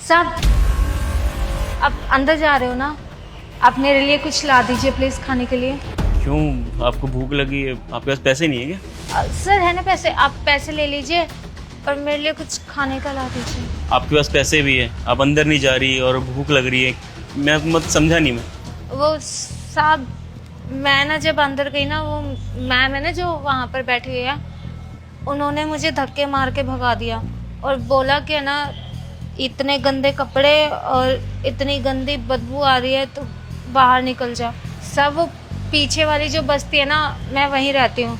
साहब, आप अंदर जा रहे हो ना? आप मेरे लिए कुछ ला दीजिए प्लीज खाने के लिए। क्यों, आपको भूख लगी है? आपके पास पैसे नहीं है क्या? सर है ना पैसे, आप पैसे ले लीजिए और मेरे लिए कुछ खाने का ला दीजिए। आपके पास पैसे भी है, आप अंदर नहीं जा रही और भूख लग रही है। मैं मत समझा नहीं मैं। वो साहब, मैं ना जब अंदर गई ना, वो मैम है ना जो वहाँ पर बैठी हुई है, उन्होंने मुझे धक्के मार के भगा दिया और बोला कि ना इतने गंदे कपड़े और इतनी गंदी बदबू आ रही है तो बाहर निकल जा। सब वो पीछे वाली जो बस्ती है ना, मैं वहीं रहती हूँ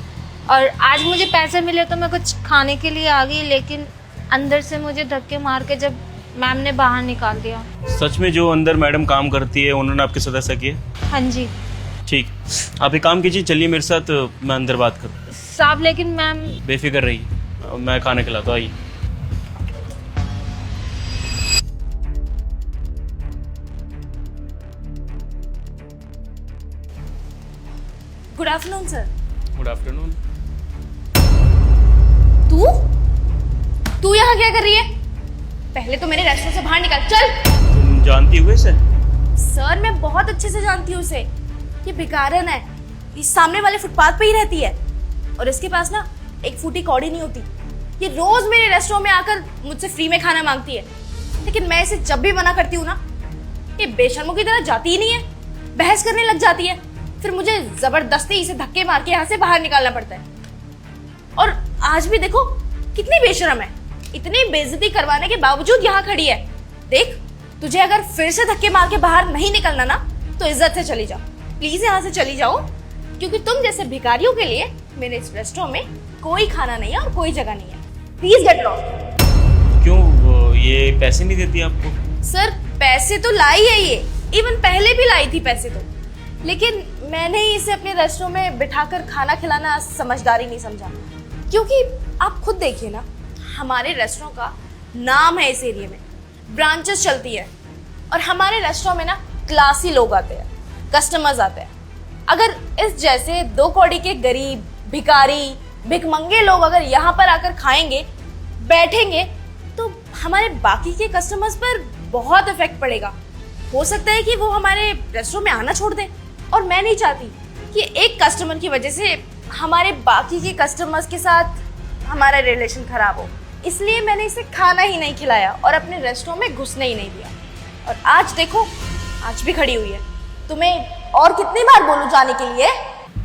और आज मुझे पैसे मिले तो मैं कुछ खाने के लिए आ गई, लेकिन अंदर से मुझे धक्के मार के जब मैम ने बाहर निकाल दिया। सच में जो अंदर मैडम काम करती है उन्होंने आपके साथ ऐसा किया? हाँ जी। ठीक, आप एक काम कीजिए, चलिए मेरे साथ, मैं अंदर बात करूँ। साहब लेकिन मैम। बेफिक्र रहिए, मैं खाना खिलाता हूँ, आइए। Good afternoon sir. Good afternoon. तू यहाँ क्या कर रही है? पहले तो मेरे रेस्टोरेंट से बाहर निकल, चल। तुम जानती हो इसे? सर मैं बहुत अच्छे से जानती हूँ उसे। ये भिखारन है, ये सामने वाले फुटपाथ पे ही रहती है और इसके पास ना एक फूटी कौड़ी नहीं होती। ये रोज मेरे रेस्टोरेंट में आकर मुझसे फ्री में खाना मांगती है, लेकिन मैं इसे जब भी मना करती हूँ ना, ये बेशर्मों की तरह जाती ही नहीं है, बहस करने लग जाती है। फिर मुझे जबरदस्ती इसे धक्के मार के यहाँ से बाहर निकालना पड़ता है। और आज भी देखो कितनी बेशर्म है, इतनी बेइज्जती करवाने के बावजूद यहाँ खड़ी है। देख, तुझे अगर फिर से धक्के मार के बाहर नहीं निकलना ना, तो इज्जत से चली जाओ, प्लीज यहाँ से चली जाओ, क्योंकि तुम जैसे भिखारियों के लिए मेरे इस रेस्टोरेंट में कोई खाना नहीं है और कोई जगह नहीं है। Please get lost. क्यों, ये पैसे नहीं देती आपको? सर पैसे तो लाई है ये, इवन पहले भी लाई थी पैसे तो, लेकिन मैंने ही इसे अपने रेस्टोरेंट में बिठाकर खाना खिलाना समझदारी नहीं समझा। क्योंकि आप खुद देखिए ना, हमारे रेस्टोरेंट का नाम है इस एरिया में, ब्रांचेस चलती है और हमारे रेस्टोरेंट में ना क्लासी लोग आते हैं, कस्टमर्स आते हैं। अगर इस जैसे दो कौड़ी के गरीब, भिखारी, भिखमंगे लोग अगर यहाँ पर आकर खाएंगे, बैठेंगे, तो हमारे बाकी के कस्टमर्स पर बहुत इफेक्ट पड़ेगा। हो सकता है कि वो हमारे रेस्टोरेंट में आना छोड़ दें, और मैं नहीं चाहती कि एक कस्टमर की वजह से हमारे बाकी के कस्टमर्स के साथ हमारा रिलेशन खराब हो। इसलिए मैंने इसे खाना ही नहीं खिलाया और अपने रेस्टोरेंट में घुसने ही नहीं दिया। और आज देखो, आज भी खड़ी हुई है। तुम्हें और कितनी बार बोलूं जाने के लिए?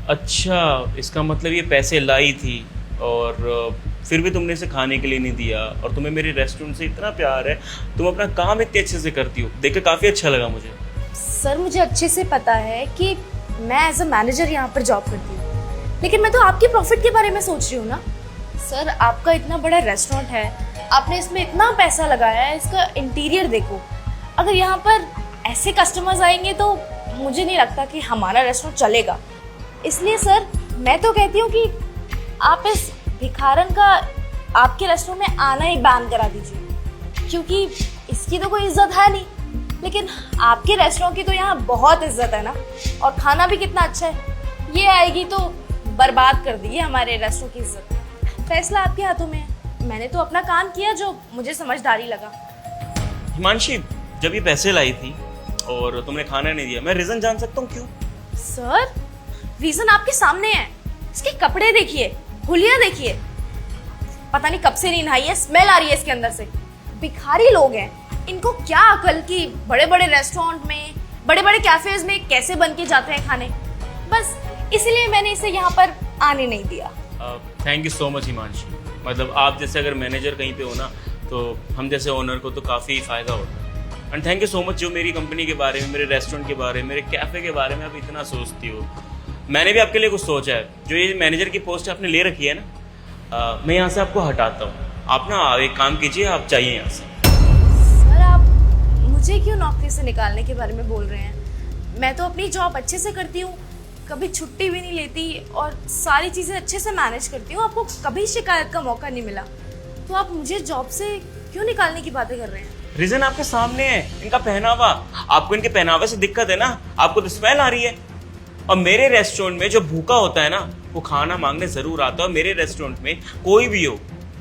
अच्छा, इसका मतलब ये पैसे लाई थी और फिर भी तुमने इसे खाने के लिए नहीं दिया, और तुम्हें मेरे रेस्टोरेंट से इतना प्यार है, तुम अपना काम इतने अच्छे से करती हो, देखकर काफ़ी अच्छा लगा मुझे। सर मुझे अच्छे से पता है कि मैं एज अ मैनेजर यहाँ पर जॉब करती हूँ, लेकिन मैं तो आपके प्रॉफिट के बारे में सोच रही हूँ ना। सर आपका इतना बड़ा रेस्टोरेंट है, आपने इसमें इतना पैसा लगाया है, इसका इंटीरियर देखो। अगर यहाँ पर ऐसे कस्टमर्स आएंगे तो मुझे नहीं लगता कि हमारा रेस्टोरेंट चलेगा। इसलिए सर मैं तो कहती हूँ कि आप इस भिखारन का आपके रेस्टोरेंट में आना ही बैन करा दीजिए, क्योंकि इसकी तो कोई इज्जत है नहीं, लेकिन आपके रेस्टोरेंट की तो यहाँ बहुत इज्जत है ना, और खाना भी कितना अच्छा है। ये आएगी तो बर्बाद कर दी हमारे रेस्टोरेंट की इज्जत। फैसला आपके हाथों में है। मैंने तो अपना काम किया जो मुझे समझदारी लगा। हिमांशी, जब ये पैसे लाई थी और तुमने खाना नहीं दिया, मैं रीजन जान सकता हूँ क्यों? सर रीजन आपके सामने है। इसके कपड़े देखिए, हुलिया देखिए, पता नहीं कब से नहीं नहाई है, स्मेल आ रही है इसके अंदर से। भिखारी लोग हैं, इनको क्या अकल कि बड़े बड़े रेस्टोरेंट में, बड़े बड़े कैफेज में कैसे बन के जाते हैं खाने। बस इसलिए मैंने इसे यहाँ पर आने नहीं दिया। Thank you so much Himanshi. मतलब आप जैसे अगर मैनेजर कहीं पे हो ना, तो हम जैसे ओनर को तो काफ़ी फ़ायदा होता है। And thank you so much जो मेरी कंपनी के बारे में, मेरे रेस्टोरेंट के बारे में, मेरे कैफ़े के बारे में आप इतना सोचती हो। मैंने भी आपके लिए कुछ सोचा है। जो ये मैनेजर की पोस्ट आपने ले रखी है ना, मैं यहाँ से आपको हटाता हूँ। आप ना एक काम कीजिए, आप चाहिए यहाँ से। सर आप मुझे क्यों नौकरी से निकालने के बारे में बोल रहे हैं? मैं तो अपनी जॉब अच्छे से करती हूँ, कभी छुट्टी भी नहीं लेती और सारी चीज़ें अच्छे से मैनेज करती हूँ। आपको कभी शिकायत का मौका नहीं मिला, तो आप मुझे जॉब से क्यों निकालने की बातें कर रहे हैं? रीजन आपके सामने है, इनका पहनावा। आपको इनके पहनावे से दिक्कत है ना, आपको तो स्मेल आ रही है। और मेरे रेस्टोरेंट में जो भूखा होता है ना, वो खाना मांगने जरूर आता है। मेरे रेस्टोरेंट में कोई भी हो,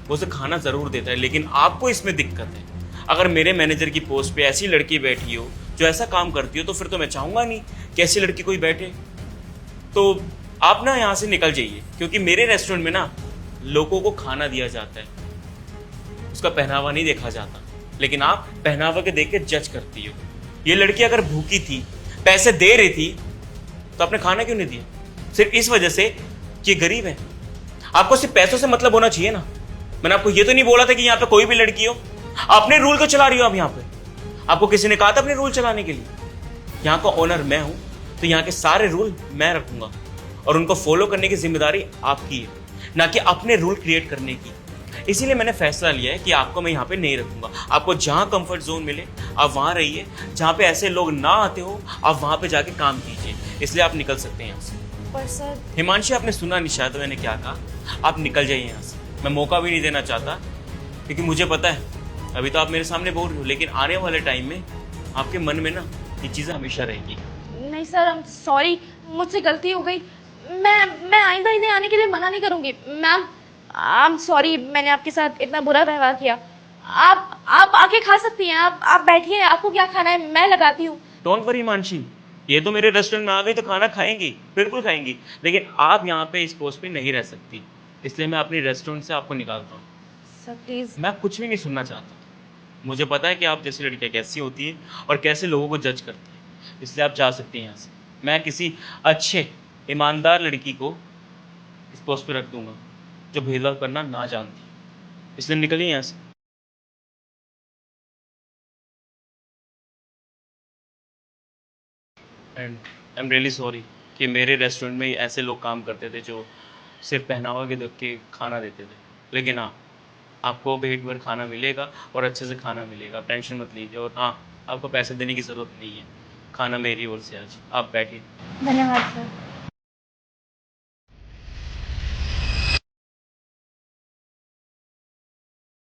वो उसे खाना जरूर देता है, लेकिन आपको इसमें दिक्कत है। अगर मेरे मैनेजर की पोस्ट पे ऐसी लड़की बैठी हो जो ऐसा काम करती हो, तो फिर तो मैं चाहूंगा नहीं कि ऐसी लड़की कोई बैठे। तो आप ना यहाँ से निकल जाइए, क्योंकि मेरे रेस्टोरेंट में ना लोगों को खाना दिया जाता है, उसका पहनावा नहीं देखा जाता, लेकिन आप पहनावा के देख के जज करती हो। ये लड़की अगर भूखी थी, पैसे दे रही थी, तो आपने खाना क्यों नहीं दिया? सिर्फ इस वजह से कि ये गरीब है। आपको सिर्फ पैसों से मतलब होना चाहिए ना। मैंने आपको ये तो नहीं बोला था कि यहाँ पे कोई भी लड़की हो। अपने रूल को चला रही हो आप यहाँ पे। आपको किसी ने कहा था अपने रूल चलाने के लिए? यहाँ का ओनर मैं हूं, तो यहाँ के सारे रूल मैं रखूंगा और उनको फॉलो करने की जिम्मेदारी आपकी है, ना कि अपने रूल क्रिएट करने की। इसीलिए मैंने फैसला लिया है कि आपको मैं यहाँ पे नहीं रखूंगा। आपको जहाँ कंफर्ट जोन मिले आप वहाँ रहिए, जहाँ पे ऐसे लोग ना आते हो आप वहाँ पे जाके काम कीजिए। इसलिए आप निकल सकते हैं यहाँ से। पर सर, हिमांशी, आपने सुना नहीं शायद मैंने क्या कहा। आप निकल जाइए यहाँ से। मैं मौका भी नहीं देना चाहता, क्योंकि मुझे पता है अभी तो आप मेरे सामने बोल रहे हो, लेकिन आने वाले टाइम में आपके मन में ना ये चीज़ें हमेशा रहेगी। नहीं सर, आई एम सॉरी, मुझसे गलती हो गई। मैं आइंदा इन्हें आने के लिए मना नहीं करूँगी। मैम, आई एम सॉरी, मैंने आपके साथ इतना बुरा व्यवहार किया। आप आके खा सकती हैं। आप बैठिए, आपको क्या खाना है मैं लगाती हूँ। डोंट वरी हिमांशी, ये तो मेरे रेस्टोरेंट में आ गई तो खाना खाएंगी, बिल्कुल खाएंगी, लेकिन आप यहाँ पे इस पोस्ट पे नहीं रह सकती। इसलिए मैं अपनी रेस्टोरेंट से आपको निकालता हूँ। Sir please. मैं कुछ भी नहीं सुनना चाहता। मुझे पता है कि आप जैसी लड़कियाँ कैसी होती हैं और कैसे लोगों को जज करती हैं, इसलिए आप जा सकती हैं यहाँ से। मैं किसी अच्छे ईमानदार लड़की को इस पोस्ट पे रख दूंगा जो भेदभाव करना ना जानती, इसलिए निकलिए यहाँ से। And I am really sorry कि मेरे रेस्टोरेंट में ऐसे लोग काम करते थे जो सिर्फ पहनावा के देख के खाना देते थे, लेकिन हाँ, आपको पेट भर खाना मिलेगा और अच्छे से खाना मिलेगा, आप टेंशन मत लीजिए। और हाँ, आपको पैसे देने की ज़रूरत नहीं है, खाना मेरी ओर से आज। आप बैठिए। धन्यवाद सर।